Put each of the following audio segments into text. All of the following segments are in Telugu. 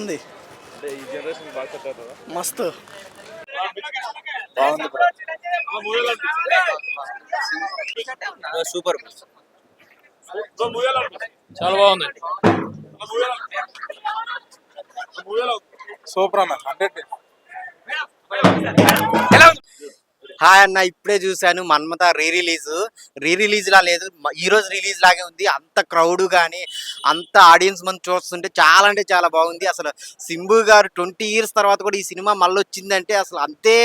బాగుంది. అంటే ఈ జనరేషన్ బాగా సెట్ అవుతుందా? మస్తు బాగుంది బ్రో. సూపర్ చాలా బాగుంది. సూపర్ అన్న 100. హాయ్ అన్న, ఇప్పుడే చూశాను మన్మథ రీ రిలీజ్ లా లేదు, ఈ రోజు రిలీజ్ లాగే ఉంది. అంత క్రౌడ్ కానీ అంత ఆడియన్స్ మంది చూస్తుంటే చాలా అంటే చాలా బాగుంది. అసలు సింబు గారు 20 years తర్వాత కూడా ఈ సినిమా మళ్ళీ వచ్చిందంటే అసలు అంతే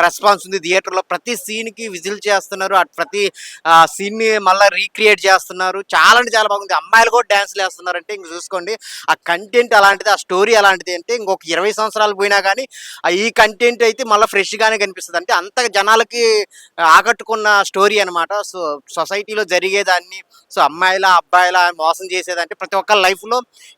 రెస్పాన్స్ ఉంది. థియేటర్లో ప్రతి సీన్కి విజిల్ చేస్తున్నారు, ప్రతి సీన్ని మళ్ళీ రీక్రియేట్ చేస్తున్నారు. చాలా అంటే చాలా బాగుంది. అమ్మాయిలు కూడా డ్యాన్స్లు వేస్తున్నారు. అంటే ఇంక చూసుకోండి, ఆ కంటెంట్ అలాంటిది, ఆ స్టోరీ అలాంటిది. అంటే ఇంకొక 20 సంవత్సరాలు పోయినా కానీ ఈ కంటెంట్ అయితే మళ్ళీ ఫ్రెష్గానే కనిపిస్తుంది. అంటే అంత జనాలకి ఆకట్టుకున్న స్టోరీ అనమాట. సో సొసైటీలో జరిగేదాన్ని, సో అమ్మాయిల అబ్బాయిల మోసం చేసేదంటే ప్రతి ఒక్కరి లైఫ్లో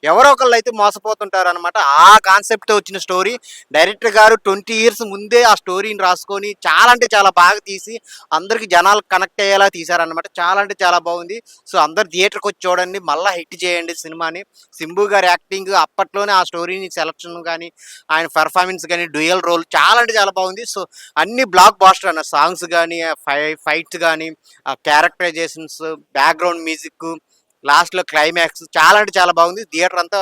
ఎవరో ఒకళ్ళు అయితే మోసపోతుంటారు అనమాట. ఆ కాన్సెప్ట్ వచ్చిన స్టోరీ డైరెక్టర్ గారు 20 years ముందే ఆ స్టోరీని రాసుకొని చాలా అంటే చాలా బాగా తీసి అందరికి జనాలు కనెక్ట్ అయ్యేలా తీశారనమాట. చాలా అంటే చాలా బాగుంది. సో అందరు థియేటర్కి వచ్చి చూడండి, మళ్ళీ హిట్ చేయండి సినిమాని. సింబు గారి యాక్టింగ్, అప్పట్లోనే ఆ స్టోరీని సెలక్షన్ కానీ ఆయన పెర్ఫార్మెన్స్ కానీ డ్యూయల్ రోల్ చాలా అంటే చాలా బాగుంది. సో అన్ని బ్లాక్ బాస్టర్ అన్న, సాంగ్స్ కానీ ఫైట్స్ కానీ క్యారెక్టరైజేషన్స్, బ్యాక్గ్రౌండ్ మ్యూజిక్, లాస్ట్లో క్లైమాక్స్ చాలా అంటే చాలా బాగుంది. థియేటర్ అంతా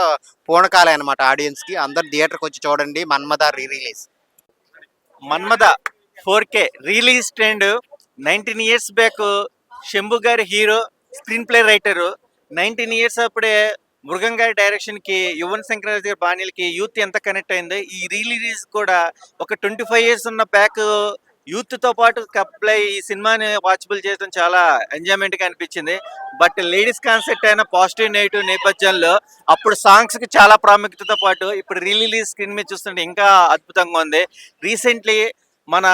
పూనకాలే అనమాట ఆడియన్స్కి. అందరు థియేటర్కి వచ్చి చూడండి Manmatha release. Manmatha 4K release trend 19 years back. Shambhu గారి hero, screenplay writer. 19 years అప్పుడే మృగం గారి డైరెక్షన్కి, యువన్ శంకర్ గారి బాణీలకి యూత్ ఎంత కనెక్ట్ అయిందో, ఈ రిలీజ్ కూడా ఒక 25 years ఉన్న బ్యాక్ యూత్తో పాటు కప్లై ఈ సినిమాని వాచబుల్ చేయడం చాలా ఎంజాయ్మెంట్గా అనిపించింది. బట్ లేడీస్ కాన్సెప్ట్ అయిన పాజిటివ్ నెగిటివ్ నేపథ్యంలో అప్పుడు సాంగ్స్కి చాలా ప్రాముఖ్యతతో పాటు ఇప్పుడు రిలీజ్ స్క్రీన్ మీద చూస్తుంటే ఇంకా అద్భుతంగా ఉంది. రీసెంట్లీ మన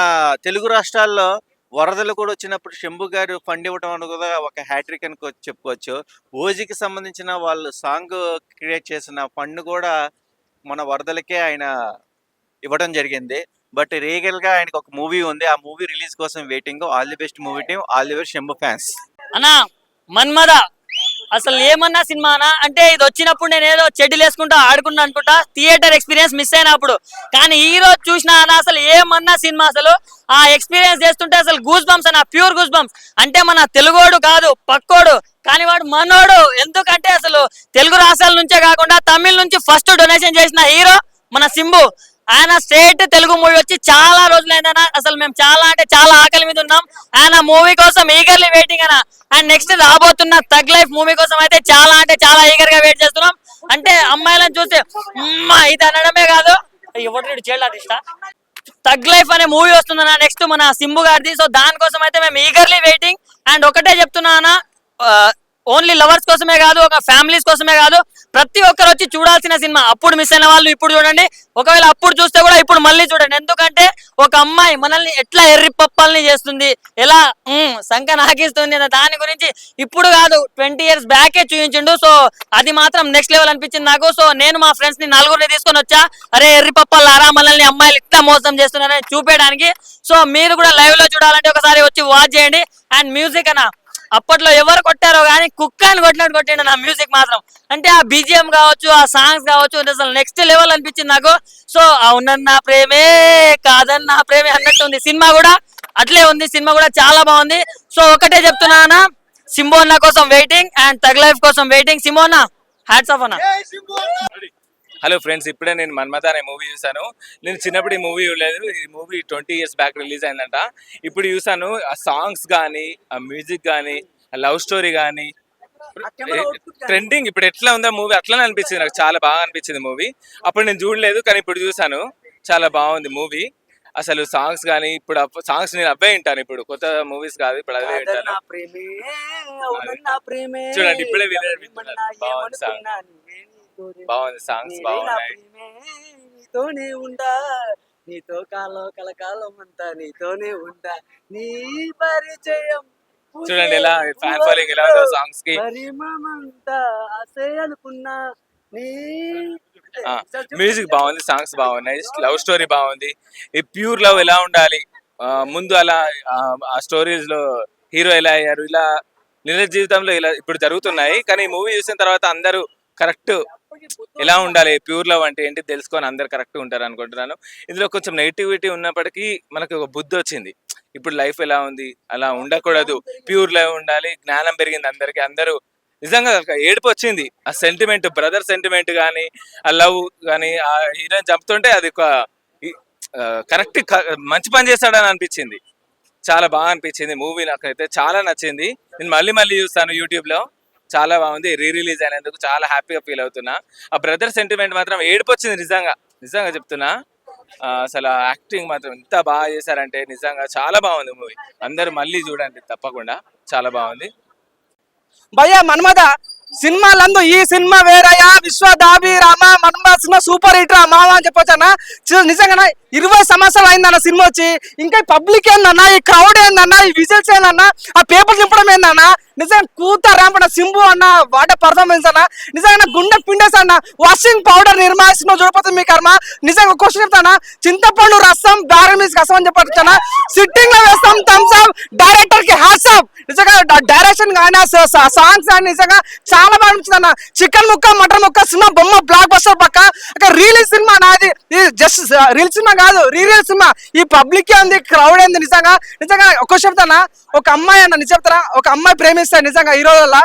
తెలుగు రాష్ట్రాల్లో వరదలు కూడా వచ్చినప్పుడు శంభు గారు ఫండ్ ఇవ్వడం అనేది కూడా ఒక హ్యాట్రిక్ అని చెప్పుకోవచ్చు. ఓజీకి సంబంధించిన వాళ్ళు సాంగ్ క్రియేట్ చేసిన ఫండ్ కూడా మన వరదలకే ఆయన ఇవ్వడం జరిగింది. బట్ రీగల్గా ఆయనకు ఒక మూవీ ఉంది, ఆ మూవీ రిలీజ్ కోసం waiting. All the best movie team, all the best Shambhu fans. అన్నా మన్మథ అసలు ఏమన్నా సినిమానా అంటే, ఇది వచ్చినప్పుడు నేను ఏదో చెడ్డీలు వేసుకుంటా ఆడుకున్నా అనుకుంటా, థియేటర్ ఎక్స్పీరియన్స్ మిస్ అయినప్పుడు. కానీ ఈ రోజు చూసినా అన్న అసలు ఏమన్నా సినిమా, అసలు ఆ ఎక్స్పీరియన్స్ చేస్తుంటే అసలు గూస్ బంప్స్ అన్న, ప్యూర్ గూస్ బంప్స్. అంటే మన తెలుగోడు కాదు, పక్కోడు, కానీ వాడు మనోడు. ఎందుకంటే అసలు తెలుగు రాష్ట్రాల నుంచే కాకుండా తమిళ నుంచి ఫస్ట్ డొనేషన్ చేసిన హీరో మన సింబు. ఆయన స్ట్రేట్ తెలుగు మూవీ వచ్చి చాలా రోజులైందన్న. అసలు మేము చాలా అంటే చాలా ఆకలి మీద ఉన్నాం. ఆయన మూవీ కోసం ఈగర్లీ వెయిటింగ్ అన్న. అండ్ నెక్స్ట్ రాబోతున్న తగ్ లైఫ్ మూవీ కోసం అయితే చాలా అంటే చాలా ఈగర్ గా వెయిట్ చేస్తున్నాం. అంటే అమ్మాయిలను చూసి ఇది అనడమే కాదు, ఎవరు చేయలేదు ఇష్ట తగ్ లైఫ్ అనే మూవీ వస్తుందన్న నెక్స్ట్ మన సింబు గారిది. సో దానికోసం అయితే మేము ఈగర్లీ వెయిటింగ్. అండ్ ఒకటే చెప్తున్నా అన్న, ఓన్లీ లవర్స్ కోసమే కాదు, ఒక ఫ్యామిలీస్ కోసమే కాదు, ప్రతి ఒక్కరు వచ్చి చూడాల్సిన సినిమా. అప్పుడు మిస్ అయిన వాళ్ళు ఇప్పుడు చూడండి, ఒకవేళ అప్పుడు చూస్తే కూడా ఇప్పుడు మళ్ళీ చూడండి. ఎందుకంటే ఒక అమ్మాయి మనల్ని ఎట్లా ఎర్రి పప్పల్ని చేస్తుంది, ఎలా సంక నాకిస్తుంది అన్న దాని గురించి ఇప్పుడు కాదు 20 years బ్యాకే చూపించిండు. సో అది మాత్రం నెక్స్ట్ లెవెల్ అనిపించింది నాకు. సో నేను మా ఫ్రెండ్స్ ని 4 తీసుకొని వచ్చా, అరే ఎర్రి పప్పలారా మనల్ని అమ్మాయిలు ఇట్లా మోసం చేస్తున్నారని చూపేయడానికి. సో మీరు కూడా లైవ్ లో చూడాలంటే ఒకసారి వచ్చి వాచ్ చేయండి. అండ్ మ్యూజిక్ అన్న, అప్పట్లో ఎవరు కొట్టారో కానీ కుక్క అని కొట్టినట్టు కొట్టిండు నా మ్యూజిక్ మాత్రం. అంటే ఆ బీజిఎం కావచ్చు, ఆ సాంగ్స్ కావచ్చు, అసలు నెక్స్ట్ లెవెల్ అనిపించింది నాకు. సో అవునన్నా ప్రేమే కాదన్నా ప్రేమే అన్నట్టు ఉంది సినిమా కూడా, అట్లే ఉంది సినిమా కూడా చాలా బాగుంది. సో ఒకటే చెప్తున్నా, సింబు అన్న కోసం వెయిటింగ్ అండ్ తగ్ లైఫ్ కోసం వెయిటింగ్. సింబు అన్న హ్యాట్స్ ఆఫ్ అన్న. హలో ఫ్రెండ్స్, ఇప్పుడే నేను మన్మథ అనే మూవీ చూసాను. నేను చిన్నప్పుడు ఈ మూవీ చూడలేదు. ఈ మూవీ 20 years బ్యాక్ రిలీజ్ అయిందంట. ఇప్పుడు చూసాను, ఆ సాంగ్స్ కానీ, ఆ మ్యూజిక్ కానీ, ఆ లవ్ స్టోరీ కానీ, ట్రెండింగ్ ఇప్పుడు ఎట్లా ఉందా మూవీ అట్లనే అనిపించింది నాకు. చాలా బాగా అనిపించింది మూవీ. అప్పుడు నేను చూడలేదు, కానీ ఇప్పుడు చూసాను, చాలా బాగుంది మూవీ. అసలు సాంగ్స్ కానీ, ఇప్పుడు సాంగ్స్ నేను అవే వింటాను. ఇప్పుడు కొత్త మూవీస్ కాదు, ఇప్పుడు అవే వింటాను. చూడండి ఇప్పుడే బాగుంది సాంగ్, బాగుంది సాంగ్స్ బాగున్నాయి. నీతోనే ఉండా, నీతో కాలం కలకాలం అంతా నీతోనే ఉండా, నీ పరిచయం చూడండి ఎలా ఫ్యాన్ ఫాలోయింగ్ ఎలా ఉందో సాంగ్స్ కి. పరిమమంతా ఆసే అనుకున్నా, నీ మ్యూజిక్ బాగుంది, సాంగ్స్ బాగున్నాయి, లవ్ స్టోరీ బాగుంది. ఈ ప్యూర్ లవ్ ఎలా ఉండాలి, ముందు అలా ఆ స్టోరీస్ లో హీరో ఎలా అయ్యారు, ఇలా నిజ జీవితంలో ఇలా ఇప్పుడు జరుగుతున్నాయి. కానీ ఈ మూవీ చూసిన తర్వాత అందరూ కరెక్ట్ ఎలా ఉండాలి, ప్యూర్ లవ్ అంటే ఏంటి తెలుసుకొని అందరు కరెక్ట్ ఉంటారు అనుకుంటున్నాను. ఇందులో కొంచెం నెగిటివిటీ ఉన్నప్పటికీ మనకు ఒక బుద్ధి వచ్చింది. ఇప్పుడు లైఫ్ ఎలా ఉంది, అలా ఉండకూడదు, ప్యూర్ లవ్ ఉండాలి, జ్ఞానం పెరిగింది అందరికి. అందరూ నిజంగా ఒక ఏడుపు వచ్చింది. ఆ సెంటిమెంట్, బ్రదర్ సెంటిమెంట్ కానీ, ఆ లవ్ కానీ, ఆ హీరోయిన్ చంపుతుంటే అది ఒక కరెక్ట్ మంచి పని చేస్తాడని అనిపించింది. చాలా బాగా అనిపించింది మూవీ. నాకైతే చాలా నచ్చింది. నేను మళ్ళీ మళ్ళీ చూస్తాను యూట్యూబ్లో. చాలా బాగుంది. రీ రిలీజ్ అయినందుకు చాలా హ్యాపీగా ఫీల్ అవుతున్నా. ఆ బ్రదర్ సెంటిమెంట్ మాత్రం ఏడుపు వచ్చింది నిజంగా. నిజంగా చెప్తున్నా. అసలు యాక్టింగ్ మాత్రం ఎంత బాగా చేశారంటే నిజంగా చాలా బాగుంది మూవీ. అందరూ మళ్ళీ చూడండి తప్పకుండా, చాలా బాగుంది. భయ్యా మన్మద సినిమాలందు ఈ సినిమా వేరయ్యా, విశ్వదాభిరామ మన్మద సినిమా సూపర్ హిట్ రా మామ అని చెప్పొచ్చన్నా. నిజంగా 20 సంవత్సరాలు అయిందన్న సినిమా వచ్చి. ఇంకా ఈ పబ్లిక్ ఏందన్నా, ఈ క్రౌడ్ ఏందన్నా, ఈ విజిల్స్ ఏందన్నా, ఆ పేపర్ చింపడం ఏందన్నా. నిజంగా కూత ర్యాంపడ సింబు అన్న వాడే పర్ఫార్మెన్స్ అన్న. నిజంగా గుండె పిండేస్ అన్న. వాషింగ్ పౌడర్ నిర్మా సినిమా చూడపోతుంది మీ కర్మ. నిజంగా క్వశ్చన్ చెప్తానా, చింతపండు రసం దారం మీద రసం అని చెప్పొచ్చానా. సిట్టింగ్ లో వేస్తాం థమ్స్ అప్, డైరెక్టర్ కి హ్యాట్స్ ఆఫ్. నిజంగా డైరెక్షన్ కానీ సాంగ్స్ కానీ నిజంగా చాలా బాగా అనిపించింది అన్న. చికెన్ ముక్క మటన్ ముక్క సినిమా బొమ్మ బ్లాక్ బస్టర్ పక్క. రీలీజ్ సినిమా నాది, జస్ట్ రీల్ సినిమా కాదు, రీల్ సినిమా. ఈ పబ్లిక్ ఏంది, క్రౌడ్ ఏంది. నిజంగా నిజంగా ఒక చెప్తానా, ఒక అమ్మాయి అన్న నిజం చెప్తారా, ఒక అమ్మాయి ప్రేమిస్తాడు నిజంగా ఈ రోజుల్లో.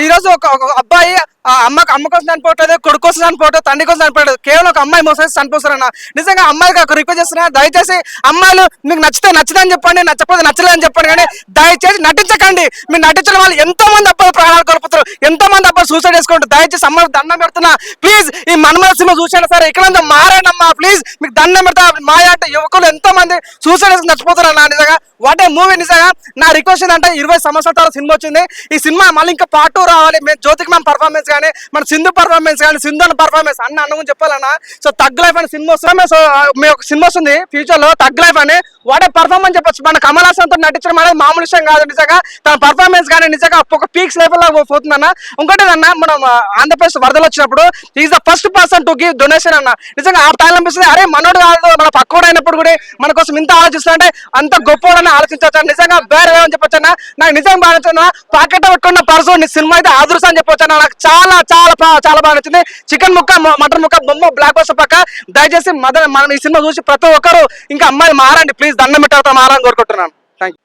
ఈ రోజు ఒక అబ్బాయి అమ్మ కోసం చనిపోవట్లేదు, కొడుకు కోసం చనిపోవట్లేదు, తండ్రి కోసం చనిపోవట్లేదు, కేవలం ఒక అమ్మాయి మోసం చనిపోతారన్న. నిజంగా అమ్మాయికి ఒక రిక్వెస్ట్ చేస్తున్నా, దయచేసి అమ్మాయిలు మీకు నచ్చితే నచ్చదని చెప్పండి, నచ్చకపోతే నచ్చలేదని చెప్పండి, కానీ దయచేసి నటించకండి. మీరు నటించిన వాళ్ళు ఎంతో మంది అబ్బాయిలు ప్రాణాలు కోల్పోతారు, ఎంతో మంది అబ్బాయిలు సూసైడ్ చేసుకుంటారు. దయచేసి అమ్మాయిలు దండం పెడుతున్నా, ప్లీజ్ ఈ మన్మద సినిమా చూసాను సరే, ఇక్కడ మారానమ్మా ప్లీజ్, మీకు దండం పెడతా. మాయ అంటే యువకులు ఎంతో మంది సూసైడ్ చేసుకుని చచ్చిపోతారన్న. నిజంగా వాట్ ఏ మూవీ. నిజంగా నా రిక్వెస్ట్ ఏంటంటే 20 సంవత్సరాల తర్వాత సినిమా వచ్చింది, ఈ సినిమా మళ్ళీ ఇంకా పార్ట్ 2 రావాలి. మేము జ్యోతికి మ్యామ్ పర్ఫార్మెన్స్ కానీ, మన సింధు పర్ఫార్మెన్స్ కానీ, సింధు అన్న పర్ఫార్మెన్స్ అన్న అన్నమని చెప్పాలన్నా. సో తగ్ లైఫ్ అని సినిమా వస్తుంది. సో మీ ఒక సినిమా వస్తుంది ఫ్యూచర్ లో, తగ్ లైఫ్ అని. వాడే పర్ఫార్మెన్స్ చెప్పొచ్చు. మన కమల్ హాసన్ తో నటించడం అనేది మామూలు విషయం కాదు. నిజంగా తన పర్ఫార్మెన్స్ కానీ నిజంగా ఒక పీక్స్ లెవెల్ లో పోతుందన్న. ఇంకోటి అన్న, మనం ఆంధ్రప్రదేశ్ వరదలు వచ్చినప్పుడు is the first person to give donation అన్న. నిజంగా ఆ టైం అనిపిస్తుంది, అరే మనోడు కాదు మన పక్కోడు అయినప్పుడు కూడా మన కోసం ఇంత ఆలోచిస్తుంటే అంత గొప్పవాడని ఆలోచించవచ్చు. నిజంగా వేరే అని చెప్పొచ్చు అన్న. నాకు నిజంగా బాగా నచ్చింది. పాకెట్ పెట్టుకున్న పర్సన్ సినిమా అయితే ఆదృశ అని చెప్పొచ్చు అన్న. నాకు చాలా చాలా చాలా బాగా నచ్చింది. చికెన్ ముక్క మటన్ ముక్క బొమ్మ బ్లాక్ బస్టర్ పక్క. దయచేసి మనం ఈ సినిమా చూసి ప్రతి ఒక్కరు ఇంకా అమ్మాయి మారండి ప్లీజ్, దండం పెట్టారు మారని కోరుకుంటున్నాను. Thank you.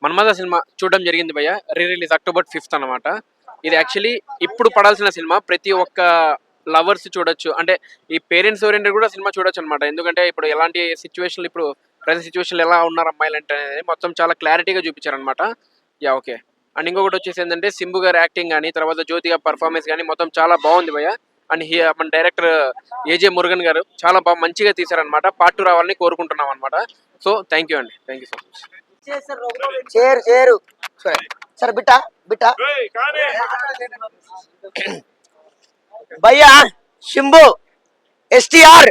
మన్మద సినిమా చూడడం జరిగింది భయ్య. రిలీజ్ October 5th అనమాట. ఇది యాక్చువల్లీ ఇప్పుడు పడాల్సిన సినిమా, ప్రతి ఒక్క లవర్స్ చూడొచ్చు. అంటే ఈ పేరెంట్స్ ఓరియంటెడ్ కూడా సినిమా చూడొచ్చు అనమాట. ఎందుకంటే ఇప్పుడు ఎలాంటి సిచ్యువేషన్లు, ఇప్పుడు ప్రతి సిచ్యువేషన్లు ఎలా ఉన్నారు అమ్మాయిలు అంటే అనేది మొత్తం చాలా క్లారిటీగా చూపించారనమాట. Yeah okay. అండ్ ఇంకొకటి వచ్చేసి ఏంటంటే సింబు గారి యాక్టింగ్ కానీ, తర్వాత జ్యోతి గారి పర్ఫార్మెన్స్ కానీ మొత్తం చాలా బాగుంది భయ్య. అండ్ మన డైరెక్టర్ ఏజే మురుగన్ గారు చాలా బాగా మంచిగా తీశారనమాట. పార్ట్ 2 రావాలని కోరుకుంటున్నాం అనమాట. సో థ్యాంక్ యూ అండి, థ్యాంక్ యూ సో మచ్. చేరు సరే బిట్టా భయ్యా. శంభు ఎస్టీఆర్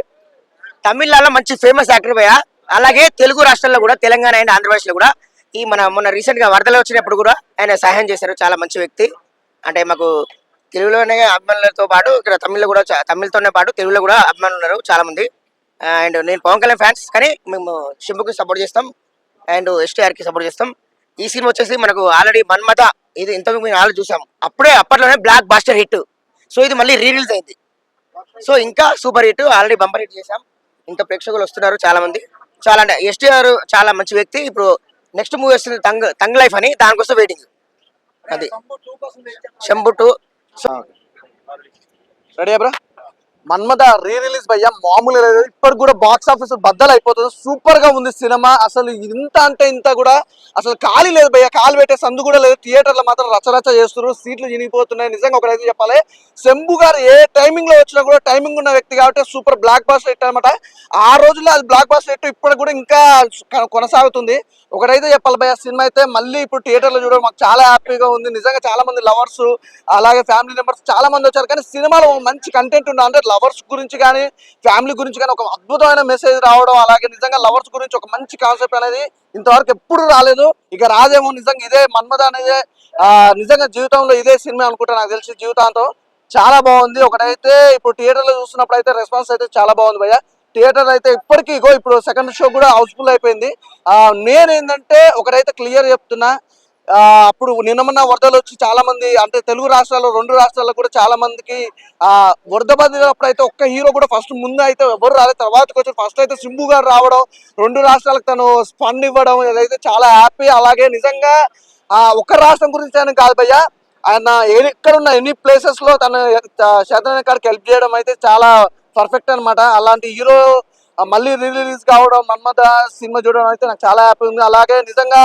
తమిళనాడులో మంచి ఫేమస్ యాక్టర్ భయ్యా. అలాగే తెలుగు రాష్ట్రాల్లో కూడా, తెలంగాణ అండ్ ఆంధ్రప్రదేశ్ లో కూడా ఈ మొన్న రీసెంట్ గా వరదలు వచ్చినప్పుడు కూడా ఆయన సహాయం చేశారు. చాలా మంచి వ్యక్తి. అంటే మాకు తెలుగులోనే అభిమానులతో పాటు ఇక్కడ తమిళ్తోనే పాటు తెలుగులో కూడా అభిమానులు ఉన్నారు చాలా మంది. అండ్ నేను పవన్ కళ్యాణ్ ఫ్యాన్స్, కానీ మేము శంభుకి సపోర్ట్ చేస్తాం అండ్ ఎస్టీఆర్ కి సపోర్ట్ చేస్తాం. ఈ సినిమా వచ్చేసి మనకు ఆల్రెడీ మన్మద, ఇది ఇంతకు మేము ఆల్రెడీ చూసాం, అప్పట్లోనే బ్లాక్ బాస్టర్ హిట్. సో ఇది మళ్ళీ రీరిలీజ్ అయింది. సో ఇంకా super hit, already bumper hit చేసాం. ఇంకా ప్రేక్షకులు వస్తున్నారు చాలా మంది. చాలా అంటే ఎస్టీఆర్ చాలా మంచి వ్యక్తి. ఇప్పుడు నెక్స్ట్ మూవీ వస్తుంది తంగ్ లైఫ్ అని, దానికోసం వెయిటింగ్. అది Shambhu 2. Ready bro. Manmadha release భయ్యా మామూలుగా లేదు. ఇప్పటికి కూడా బాక్స్ ఆఫీస్ బద్దలు అయిపోతుంది. సూపర్ గా ఉంది సినిమా. అసలు ఇంత అంటే ఇంత కూడా అసలు ఖాళీ లేదు భయ్యా, కాలు పెట్టే సందు కూడా లేదు. థియేటర్లో మాత్రం రచరచ చేస్తున్నారు, సీట్లు చినిగిపోతున్నాయి. నిజంగా ఒకటైతే చెప్పాలి, శంభు గారు ఏ టైమింగ్ లో వచ్చినా కూడా టైమింగ్ ఉన్న వ్యక్తి కాబట్టి సూపర్ బ్లాక్ బాస్టర్ హిట్ అనమాట. ఆ రోజుల్లో అది బ్లాక్ బాస్టర్ హిట్, ఇప్పుడు కూడా ఇంకా కొనసాగుతుంది. ఒకటైతే చెప్పాలి భయ్యా, సినిమా అయితే మళ్ళీ ఇప్పుడు థియేటర్లో చూడడం మాకు చాలా హ్యాపీగా ఉంది. నిజంగా చాలా మంది లవర్స్ అలాగే ఫ్యామిలీ మెంబర్స్ చాలా మంది వచ్చారు. కానీ సినిమాలో మంచి కంటెంట్ ఉంది. అంటే లవర్స్ గురించి కానీ ఫ్యామిలీ గురించి కానీ ఒక అద్భుతమైన మెసేజ్ రావడం, అలాగే నిజంగా లవర్స్ గురించి ఒక మంచి కాన్సెప్ట్ అనేది ఇంతవరకు ఎప్పుడు రాలేదు. ఇక రాదేమో. నిజంగా ఇదే మన్మద అనేది నిజంగా జీవితంలో ఇదే సినిమా అనుకుంటా, నాకు తెలిసి జీవితాంతం. చాలా బాగుంది. ఒకటైతే ఇప్పుడు థియేటర్లో చూస్తున్నప్పుడు అయితే రెస్పాన్స్ అయితే చాలా బాగుంది భయ్యా. థియేటర్ అయితే ఇప్పటికీ ఇప్పుడు సెకండ్ షో కూడా హౌస్ఫుల్ అయిపోయింది. నేనేంటంటే ఒకటైతే క్లియర్ చెప్తున్నా, అప్పుడు నిన్న మొన్న వరదలు వచ్చి చాలా మంది అంటే తెలుగు రాష్ట్రాల్లో 2 రాష్ట్రాల్లో కూడా చాలా మందికి వరద బాధినప్పుడు అయితే ఒక్క హీరో కూడా ఫస్ట్ ముందు అయితే ఎవరు రాలేదు, తర్వాతకి వచ్చి ఫస్ట్ అయితే సింబు గారు రావడం, 2 రాష్ట్రాలకు తను ఫండ్ ఇవ్వడం ఇదైతే చాలా హ్యాపీ. అలాగే నిజంగా ఒక్క రాష్ట్రం గురించి అని కాదు భయ్య, ఆయన ఎక్కడున్న ఎన్ని ప్లేసెస్ లో తన శాతం కాడికి హెల్ప్ చేయడం అయితే చాలా పర్ఫెక్ట్ అన్నమాట. అలాంటి హీరో మళ్ళీ రిలీజ్ కావడం, మన్మథ సినిమా చూడడం అయితే నాకు చాలా హ్యాపీ ఉంది. అలాగే నిజంగా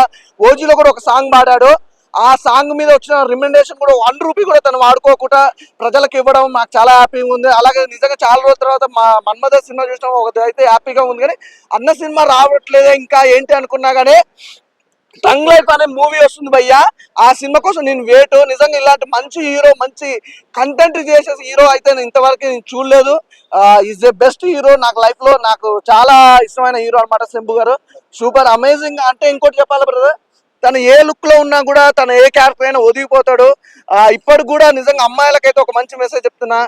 ఓజీలో కూడా ఒక సాంగ్ పాడాడు, ఆ సాంగ్ మీద వచ్చిన రికమెండేషన్ కూడా 1 రూపీ కూడా తను వాడుకోకుండా ప్రజలకు ఇవ్వడం నాకు చాలా హ్యాపీగా ఉంది. అలాగే నిజంగా చాలా రోజుల తర్వాత మా మన్మథ సినిమా చూసడం ఒకటి అయితే హ్యాపీగా ఉంది. కానీ అన్న సినిమా రావట్లేదే ఇంకా ఏంటి అనుకున్నా కానీ టంగ్ లైఫ్ అనే మూవీ వస్తుంది భయ్యా, ఆ సినిమా కోసం నేను వెయిట్. నిజంగా ఇలాంటి మంచి హీరో, మంచి కంటెంట్ చేసే హీరో అయితే నేను ఇంతవరకు నేను చూడలేదు. ఈజ్ ద బెస్ట్ హీరో నాకు లైఫ్ లో, నాకు చాలా ఇష్టమైన హీరో అనమాట శంభు గారు. Super amazing. అంటే ఇంకోటి చెప్పాలి బ్రదర్, తను ఏ లుక్ లో ఉన్నా కూడా తను ఏ క్యారెక్టర్ అయినా ఒదిగిపోతాడు. ఇప్పటికి కూడా నిజంగా అమ్మాయిలకైతే ఒక మంచి మెసేజ్ చెప్తున్నా,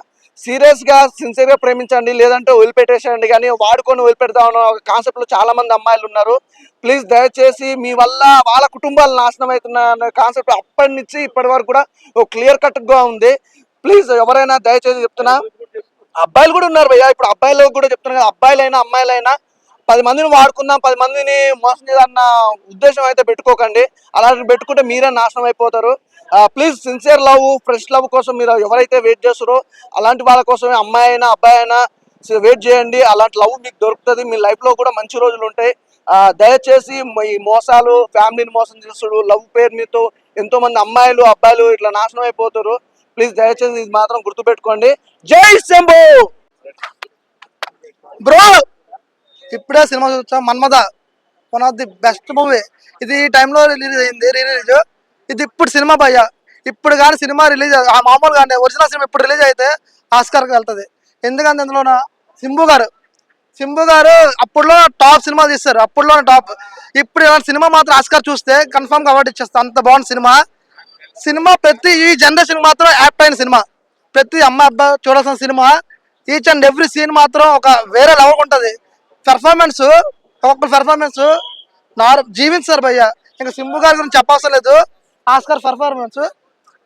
సీరియస్ గా సిన్సియర్ గా ప్రేమించండి, లేదంటే వదిలిపెట్టేసేయండి. కానీ వాడుకొని వదిలిపెడతాం అన్న కాన్సెప్ట్ లో చాలా మంది అమ్మాయిలు ఉన్నారు. ప్లీజ్ దయచేసి మీ వల్ల వాళ్ళ కుటుంబాలు నాశనం అవుతున్న కాన్సెప్ట్ అప్పటి నుంచి ఇప్పటి వరకు కూడా ఒక క్లియర్ కట్ గా ఉంది. ప్లీజ్ ఎవరైనా దయచేసి చెప్తున్నా, అబ్బాయిలు కూడా ఉన్నారు భయ్యా, ఇప్పుడు అబ్బాయిలు కూడా చెప్తున్నా కదా, అబ్బాయిలైనా అమ్మాయిలైనా 10 మందిని వాడుకుందాం, 10 మందిని మోసం చేయాలన్న ఉద్దేశం అయితే పెట్టుకోకండి. అలాంటి పెట్టుకుంటే మీరే నాశనం అయిపోతారు. Please sincere love, fresh love కోసం మీరు ఎవరైతే వెయిట్ చేస్తారో అలాంటి వాళ్ళ కోసమే అమ్మాయి అయినా అబ్బాయి అయినా వెయిట్ చేయండి. అలాంటి లవ్ మీకు దొరుకుతుంది, మీ లైఫ్ లో కూడా మంచి రోజులు ఉంటాయి. దయచేసి ఈ మోసాలు, ఫ్యామిలీని మోసం చేస్తుడు, లవ్ పేరు మీతో ఎంతో మంది అమ్మాయిలు అబ్బాయిలు ఇట్లా నాశనం అయిపోతారు. ప్లీజ్ దయచేసి ఇది మాత్రం గుర్తుపెట్టుకోండి. జై శంభు బ్రో. ఇప్పుడే సినిమా చూసాం Manmatha, 1 of the best movie. ఇది ఈ టైంలో రిలీజ్ అయింది, రిలీజ్. ఇది ఇప్పుడు సినిమా భయ్య, ఇప్పుడు కానీ సినిమా రిలీజ్ మామూలుగా ఒరిజినల్ సినిమా ఇప్పుడు రిలీజ్ అయితే ఆస్కార్కి వెళ్తుంది. ఎందుకంటే అందులో సింబు గారు అప్పుడులో టాప్ సినిమా తీస్తారు, అప్పుడులో టాప్. ఇప్పుడు ఇలాంటి సినిమా మాత్రం ఆస్కార్ చూస్తే కన్ఫర్మ్ గా అవార్డు ఇచ్చేస్తా, అంత బాగుంది సినిమా. ప్రతి ఈ జనరేషన్ మాత్రం యాప్ట్ అయిన సినిమా, ప్రతి అమ్మాయి అబ్బాయి చూడాల్సిన సినిమా. ఈచ్ అండ్ ఎవ్రీ సీన్ మాత్రం ఒక వేరే లెవెల్ ఉంటుంది. పెర్ఫార్మెన్స్, ఒక్కొక్క పెర్ఫార్మెన్స్ జీవించారు భయ్య. ఇంకా సింబు గారి గురించి చెప్పవసరం లేదు. ఆస్కార్ పెర్ఫార్మెన్స్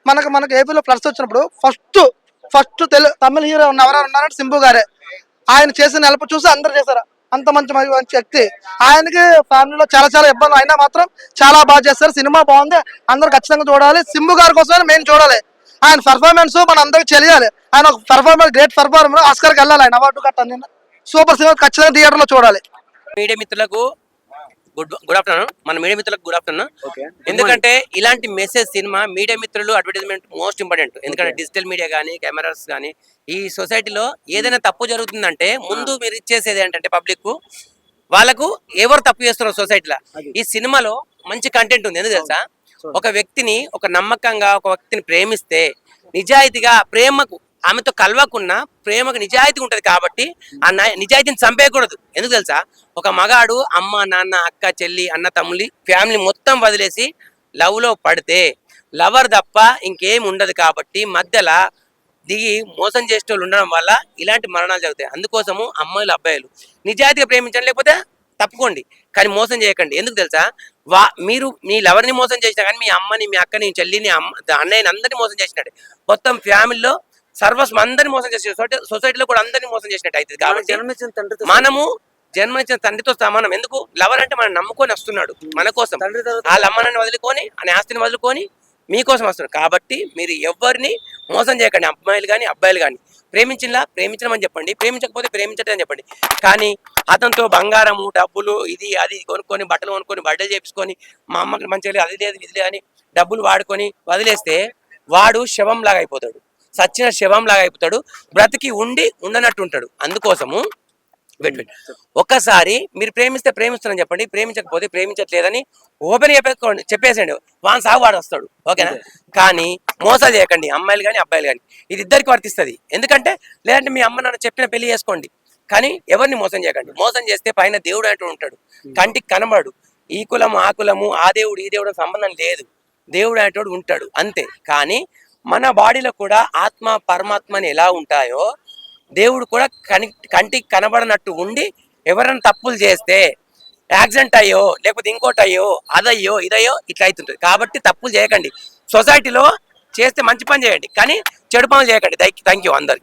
మనకు ఏపీలో ఫ్లడ్స్ వచ్చినప్పుడు ఫస్ట్ తమిళ హీరో ఎవరైనా ఉన్నారంటే సింబు గారే. ఆయన చేసిన హెల్ప్ చూసి అందరు చేశారు, అంత మంచి వ్యక్తి. ఆయనకి ఫ్యామిలీలో చాలా చాలా ఇబ్బందులు అయినా మాత్రం చాలా బాగా చేస్తారు. సినిమా బాగుంది, అందరు ఖచ్చితంగా చూడాలి. సింబు గారి కోసమే మేము చూడాలి. ఆయన పెర్ఫార్మెన్స్ మన అందరికి తెలియాలి. ఆయన ఒక పెర్ఫార్మెన్స్, గ్రేట్ పెర్ఫార్మెన్స్, ఆస్కార్కి వెళ్ళాలి. ఆయన అవార్డు కట్టాలి. సూపర్ సినిమా ఖచ్చితంగా థియేటర్ లో చూడాలి. మీడియా మిత్రులకు గుడ్ ఆఫ్టర్నూన్. మన మీడియా మిత్రులకు గుడ్ ఆఫ్టర్నూన్. ఎందుకంటే ఇలాంటి మెసేజ్ సినిమా మీడియా మిత్రులు అడ్వర్టైజ్మెంట్ మోస్ట్ ఇంపార్టెంట్. ఎందుకంటే డిజిటల్ మీడియా కానీ కెమెరాస్ కానీ ఈ సొసైటీలో ఏదైనా తప్పు జరుగుతుందంటే ముందు మీరు ఇచ్చేసేది ఏంటంటే పబ్లిక్ వాళ్ళకు ఎవరు తప్పు చేస్తున్నారు సొసైటీలో. ఈ సినిమాలో మంచి కంటెంట్ ఉంది. ఎందుకు తెలుసా, ఒక వ్యక్తిని ఒక నమ్మకంగా ఒక వ్యక్తిని ప్రేమిస్తే నిజాయితీగా ప్రేమకు ఆమెతో కలవకున్నా ప్రేమకు నిజాయితీ ఉంటది కాబట్టి ఆ నిజాయితీని చంపేయకూడదు. ఎందుకు తెలుసా, ఒక మగాడు అమ్మ నాన్న అక్క చెల్లి అన్న తమ్ములి ఫ్యామిలీ మొత్తం వదిలేసి లవ్ లో పడితే లవర్ తప్ప ఇంకేం ఉండదు కాబట్టి మధ్యలో దిగి మోసం చేసే వాళ్ళు ఉండడం వల్ల ఇలాంటి మరణాలు జరుగుతాయి. అందుకోసము అమ్మాయిలు అబ్బాయిలు నిజాయితీగా ప్రేమించండి, లేకపోతే తప్పుకోండి, కానీ మోసం చేయకండి. ఎందుకు తెలుసా, మీరు మీ లవర్ని మోసం చేసినా కానీ మీ అమ్మని మీ అక్కని చెల్లిని అన్నయ్యని అందరినీ మోసం చేసినట్టే. మొత్తం ఫ్యామిలీలో సర్వస్వం అందరినీ మోసం చేసిన సొసైటీలో కూడా అందరినీ మోసం చేసినట్టు అవుతుంది. కాబట్టి మనము జన్మనిచ్చిన తండ్రితో సమానం. ఎందుకు, లవర్ అంటే మనం నమ్ముకొని వస్తున్నాడు మన కోసం, వాళ్ళ అమ్మని వదులుకొని అనే ఆస్తిని వదులుకొని మీకోసం వస్తున్నాడు. కాబట్టి మీరు ఎవరిని మోసం చేయకండి, అమ్మాయిలు కానీ అబ్బాయిలు కానీ. ప్రేమించమని చెప్పండి, ప్రేమించకపోతే ప్రేమించటని చెప్పండి. కానీ అతనితో బంగారము డబ్బులు ఇది అది కొనుక్కొని బట్టలు కొనుక్కొని బట్టలు చేపించుకొని మా అమ్మకి మంచిగా అది లేదు ఇది అని డబ్బులు వాడుకొని వదిలేస్తే వాడు శవం లాగా అయిపోతాడు, సచ్చిన శవం లాగా అయిపోతాడు, బ్రతికి ఉండి ఉండనట్టు ఉంటాడు. అందుకోసము ఒక్కసారి మీరు ప్రేమిస్తే ప్రేమిస్తున్నారని చెప్పండి, ప్రేమించకపోతే ప్రేమించట్లేదని ఓపెన్ చెప్పేసండి, వాన్ సాగు వాడు వస్తాడు. ఓకేనా, కానీ మోసాలు చేయకండి, అమ్మాయిలు కానీ అబ్బాయిలు కానీ. ఇది ఇద్దరికి వర్తిస్తుంది. ఎందుకంటే లేదంటే మీ అమ్మ నాన్న చెప్పిన పెళ్లి చేసుకోండి, కానీ ఎవరిని మోసం చేయకండి. మోసం చేస్తే పైన దేవుడు అంటూ ఉంటాడు, కంటికి కనబడు. ఈ కులము ఆ కులము ఆ దేవుడు ఈ దేవుడు సంబంధం లేదు, దేవుడు అనేటోడు ఉంటాడు అంతే. కానీ మన బాడీలో కూడా ఆత్మ పరమాత్మని ఎలా ఉంటాయో దేవుడు కూడా కంటికి కనబడనట్టు ఉండి ఎవరైనా తప్పులు చేస్తే యాక్సిడెంట్ అయ్యో లేకపోతే ఇంకోటి అయ్యో అదయ్యో ఇదయ్యో ఇట్లా అవుతుంటుంది. కాబట్టి తప్పులు చేయకండి, సొసైటీలో చేస్తే మంచి పని చేయండి కానీ చెడు పనులు చేయకండి. థ్యాంక్ యూ అందరికి.